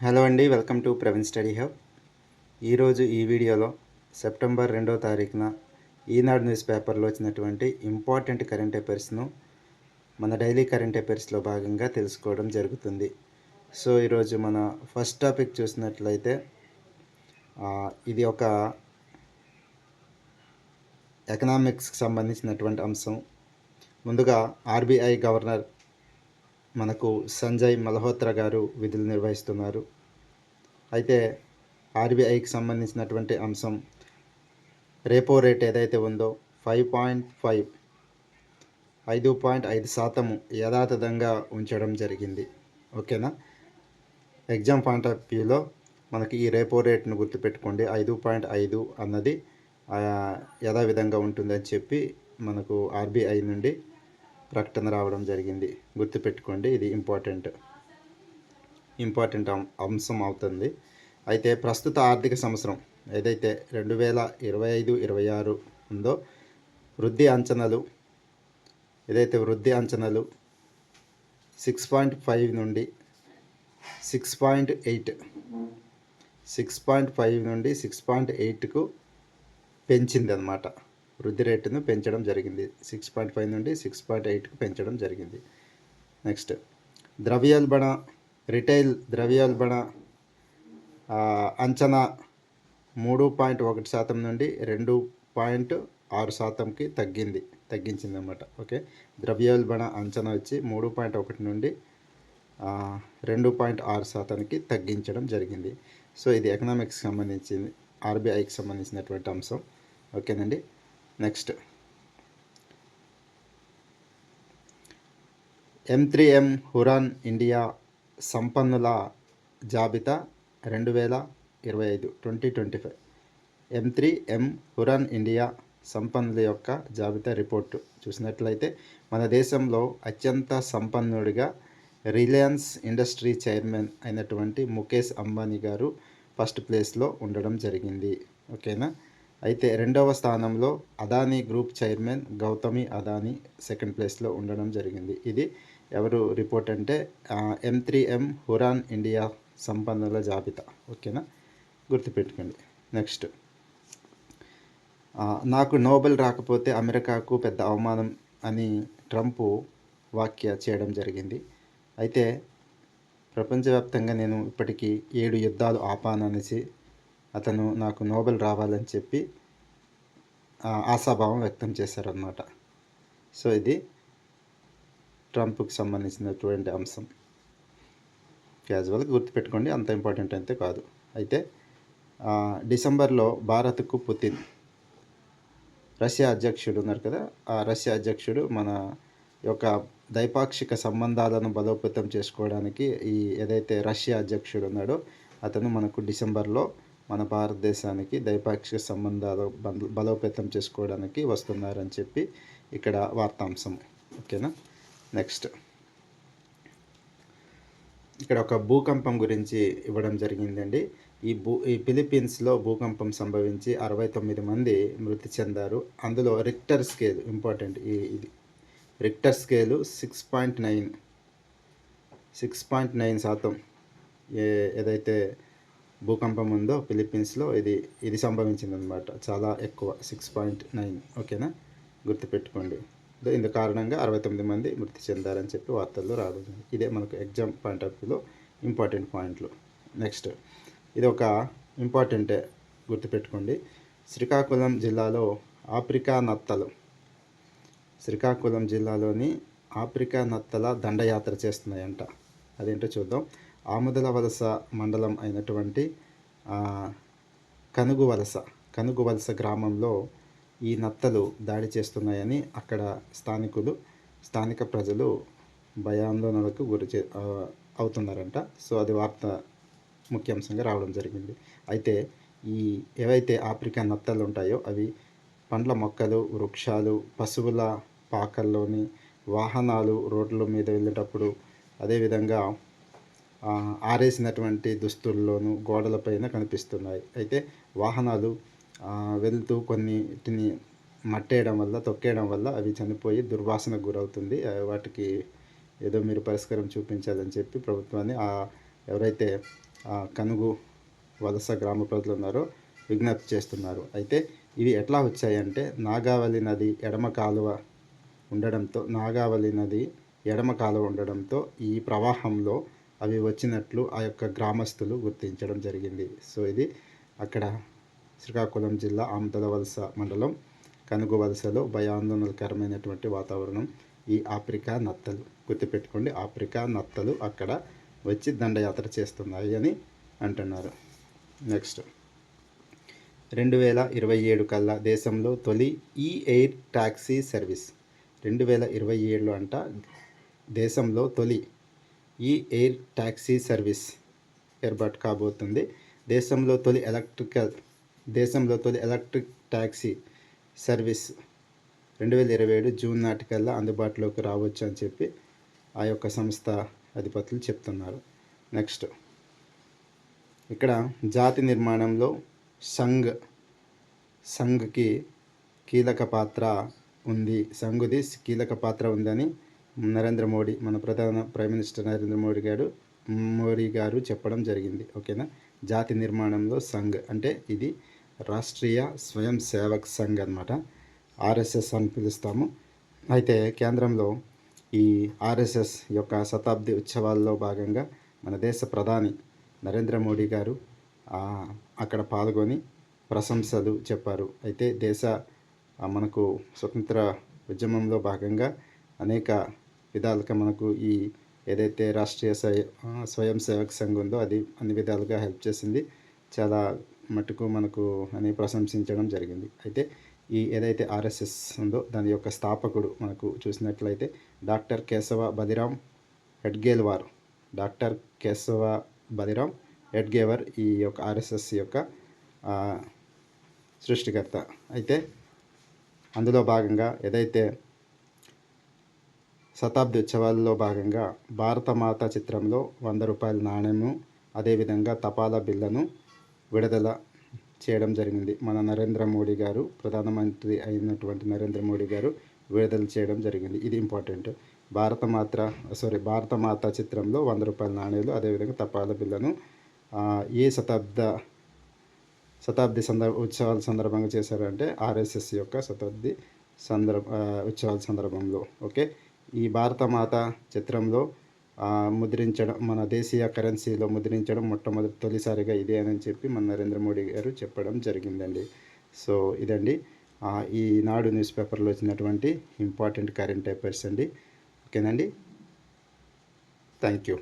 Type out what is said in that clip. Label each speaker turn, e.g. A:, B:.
A: Hello అండి, welcome to Praveen study hub. ఈరోజు ఈ వీడియోలో సెప్టెంబర్ 2వ తారీఖున ఈనాడు న్యూస్ పేపర్లో వచ్చినటువంటి ఇంపార్టెంట్ కరెంట్ అఫైర్స్ను మన డైలీ కరెంట్ అఫైర్స్లో భాగంగా తెలుసుకోవడం జరుగుతుంది. సో ఈరోజు మన ఫస్ట్ టాపిక్ చూసినట్లయితే ఇది ఒక ఎకనామిక్స్కి సంబంధించినటువంటి అంశం. ముందుగా ఆర్బీఐ గవర్నర్ మనకు సంజయ్ మల్హోత్రా గారు విధులు నిర్వహిస్తున్నారు. అయితే ఆర్బీఐకి సంబంధించినటువంటి అంశం రేపో రేట్ ఏదైతే ఉందో 5.5% యథాతథంగా ఉంచడం జరిగింది. ఓకేనా. ఎగ్జామ్ పాయింట్ ఆఫ్ వ్యూలో మనకి ఈ రేపో రేట్ను గుర్తుపెట్టుకోండి. 5.5 అన్నది యథావిధంగా ఉంటుందని చెప్పి మనకు ఆర్బీఐ నుండి ప్రకటన రావడం జరిగింది. గుర్తుపెట్టుకోండి, ఇది ఇంపార్టెంట్ అంశం అవుతుంది. అయితే ప్రస్తుత ఆర్థిక సంవత్సరం ఏదైతే 2025-26 ఉందో వృద్ధి అంచనాలు 6.5 నుండి 6.8కు పెంచింది అన్నమాట. వృద్ధి రేటును పెంచడం జరిగింది. 6.5 నుండి 6.8కు పెంచడం జరిగింది. నెక్స్ట్ రిటైల్ ద్రవ్యోల్బణ అంచనా 3.1% నుండి 2.6%కి తగ్గించింది అన్నమాట. ఓకే, ద్రవ్యోల్బణ అంచనా వచ్చి 3.1 నుండి 2.6%కి తగ్గించడం జరిగింది. సో ఇది ఎకనామిక్స్కి సంబంధించింది, ఆర్బీఐకి సంబంధించినటువంటి అంశం. ఓకేనండి. నెక్స్ట్ M3M హురాన్ ఇండియా సంపన్నుల జాబితా 2025 M3M హురాన్ ఇండియా సంపన్నుల యొక్క జాబితా రిపోర్టు చూసినట్లయితే మన దేశంలో అత్యంత సంపన్నుడిగా రిలయన్స్ ఇండస్ట్రీ చైర్మన్ అయినటువంటి ముఖేష్ అంబానీ గారు ఫస్ట్ ప్లేస్లో ఉండడం జరిగింది. ఓకేనా. అయితే రెండవ స్థానంలో Adani group chairman Gautami Adani second ప్లేస్లో ఉండడం జరిగింది. ఇది ఎవరు రిపోర్ట్ అంటే M3M హురాన్ ఇండియా సంపన్నుల జాబితా. ఓకేనా, గుర్తుపెట్టుకోండి. నెక్స్ట్ నాకు నోబెల్ రాకపోతే అమెరికాకు పెద్ద అవమానం అని ట్రంప్ వ్యాఖ్య చేయడం జరిగింది. అయితే ప్రపంచవ్యాప్తంగా నేను ఇప్పటికీ 7 యుద్ధాలు ఆపాననేసి అతను నాకు నోబెల్ రావాలని చెప్పి ఆశాభావం వ్యక్తం చేశారన్నమాట. సో ఇది ట్రంప్కి సంబంధించినటువంటి అంశం. క్యాజువల్గా గుర్తుపెట్టుకోండి, అంత ఇంపార్టెంట్ అయితే కాదు. అయితే డిసెంబర్లో భారత్కు పుతిన్, రష్యా అధ్యక్షుడు ఉన్నారు కదా, ఆ రష్యా అధ్యక్షుడు మన యొక్క ద్వైపాక్షిక సంబంధాలను బలోపేతం చేసుకోవడానికి ఏదైతే రష్యా అధ్యక్షుడు ఉన్నాడో అతను మనకు డిసెంబర్లో మన భారతదేశానికి ద్వైపాక్షిక సంబంధాలు బలోపేతం చేసుకోవడానికి వస్తున్నారని చెప్పి ఇక్కడ వార్తాంశం. ఓకేనా. నెక్స్ట్ ఇక్కడ ఒక భూకంపం గురించి ఇవ్వడం జరిగిందండి. ఈ ఫిలిప్పీన్స్లో భూకంపం సంభవించి 69 మంది మృతి చెందారు. అందులో రిక్టర్ స్కేల్ ఇంపార్టెంట్. ఇది రిక్టర్ స్కేలు 6.9% ఏదైతే భూకంపం ఉందో ఫిలిప్పీన్స్లో ఇది సంభవించిందనమాట. చాలా ఎక్కువ, 6.9. ఓకేనా, గుర్తుపెట్టుకోండి. ఇందు కారణంగా 69 మంది మృతి చెందారని చెప్పి వార్తల్లో రావడం. ఇదే మనకు ఎగ్జామ్ పాయింట్ ఆఫ్ వ్యూలో ఇంపార్టెంట్ పాయింట్లు. నెక్స్ట్ ఇది ఒక ఇంపార్టెంటే, గుర్తుపెట్టుకోండి. శ్రీకాకుళం జిల్లాలోని ఆఫ్రికా నత్తల దండయాత్ర చేస్తున్నాయంట. అదేంటో చూద్దాం. ఆముదల వలస మండలం అయినటువంటి కనుగువలస గ్రామంలో ఈ నత్తలు దాడి చేస్తున్నాయని అక్కడ స్థానిక ప్రజలు భయాందోళనలకు అవుతున్నారంట. సో అది వార్త ముఖ్యాంశంగా రావడం జరిగింది. అయితే ఏవైతే ఆఫ్రికా నత్తలు ఉంటాయో అవి పండ్ల మొక్కలు, వృక్షాలు, పశువుల పాకల్లోని, వాహనాలు రోడ్ల మీద వెళ్ళేటప్పుడు, అదేవిధంగా ఆరేసినటువంటి దుస్తుల్లోనూ గోడలపైన కనిపిస్తున్నాయి. అయితే వాహనాలు వెళ్తూ కొన్నిటిని తొక్కేయడం వల్ల అవి చనిపోయి దుర్వాసనకు గురవుతుంది. వాటికి ఏదో మీరు పరిష్కారం చూపించాలని చెప్పి ప్రభుత్వాన్ని ఎవరైతే కనుగు వలస గ్రామ ప్రజలు ఉన్నారో విజ్ఞప్తి చేస్తున్నారు. అయితే ఇవి ఎట్లా వచ్చాయంటే నాగావళి నది ఎడమ కాలువ ఉండడంతో ఈ ప్రవాహంలో అవి వచ్చినట్లు ఆ యొక్క గ్రామస్తులు గుర్తించడం జరిగింది. సో ఇది అక్కడ శ్రీకాకుళం జిల్లా ఆమదల వలస మండలం కనుగు వలసలో భయాందోళనకరమైనటువంటి వాతావరణం. ఈ ఆఫ్రికా నత్తలు గుర్తుపెట్టుకోండి, ఆఫ్రికా నత్తలు అక్కడ వచ్చి దండయాత్ర చేస్తున్నాయి అని అంటున్నారు. నెక్స్ట్ 2027 కల్లా దేశంలో తొలి ఈ ఎయిర్ టాక్సీ సర్వీస్. 2027లో అంట దేశంలో తొలి ఈ ఎయిర్ టాక్సీ సర్వీస్ ఏర్పాటు కాబోతుంది. దేశంలో తొలి ఎలక్ట్రిక్ టాక్సీ సర్వీస్ 2027 జూన్ నాటికల్లా అందుబాటులోకి రావచ్చు అని చెప్పి ఆ యొక్క సంస్థ అధిపతులు చెప్తున్నారు. నెక్స్ట్ ఇక్కడ జాతి నిర్మాణంలో సంఘ్కి కీలక పాత్ర ఉందని నరేంద్ర మోడీ, మన ప్రైమ్ మినిస్టర్ నరేంద్ర మోడీ గారు చెప్పడం జరిగింది. ఓకేనా. జాతి నిర్మాణంలో సంఘ్ అంటే ఇది రాష్ట్రీయ స్వయం సేవక్ సంఘ్ అన్నమాట, ఆర్ఎస్ఎస్ అని పిలుస్తాము. అయితే కేంద్రంలో ఈ ఆర్ఎస్ఎస్ యొక్క శతాబ్ది ఉత్సవాల్లో భాగంగా మన దేశ ప్రధాని నరేంద్ర మోడీ గారు అక్కడ పాల్గొని ప్రశంసలు చెప్పారు. అయితే మనకు స్వతంత్ర ఉద్యమంలో భాగంగా అనేక విధాలుగా మనకు ఈ ఏదైతే రాష్ట్రీయ స్వయం సేవక్ సంఘ్ ఉందో అది అన్ని విధాలుగా హెల్ప్ చేసింది. చాలా మటుకు మనకు అని ప్రశంసించడం జరిగింది. అయితే ఈ ఏదైతే ఆర్ఎస్ఎస్ ఉందో దాని యొక్క స్థాపకుడు మనకు చూసినట్లయితే డాక్టర్ కేశవ బలిరామ్ హెడ్గేవర్ ఈ యొక్క ఆర్ఎస్ఎస్ యొక్క సృష్టికర్త. అయితే అందులో భాగంగా ఏదైతే శతాబ్ది ఉత్సవాల్లో భాగంగా భారతమాత చిత్రంలో 100 రూపాయల నాణ్యము, అదేవిధంగా తపాలా బిళ్ళను విడుదల చేయడం జరిగింది. మన నరేంద్ర మోడీ గారు, ప్రధానమంత్రి అయినటువంటి నరేంద్ర మోడీ గారు విడుదల చేయడం జరిగింది. ఇది ఇంపార్టెంట్. భారతమాత చిత్రంలో 100 రూపాయల నాణేలు, అదేవిధంగా తపాలా బిళ్ళను ఏ శతాబ్ది ఉత్సవాల సందర్భంగా చేశారంటే ఆర్ఎస్ఎస్ యొక్క శతాబ్ది ఉత్సవాల సందర్భంలో. ఓకే. ఈ భారతమాత చిత్రంలో ముద్రించడం, మన దేశీయ కరెన్సీలో ముద్రించడం తొలిసారిగా ఇదే అని చెప్పి మన నరేంద్ర మోడీ గారు చెప్పడం జరిగిందండి. సో ఇదండి ఈనాడు న్యూస్ పేపర్లో వచ్చినటువంటి ఇంపార్టెంట్ కరెంట్ అఫైర్స్ అండి. ఓకేనండి. Thank you.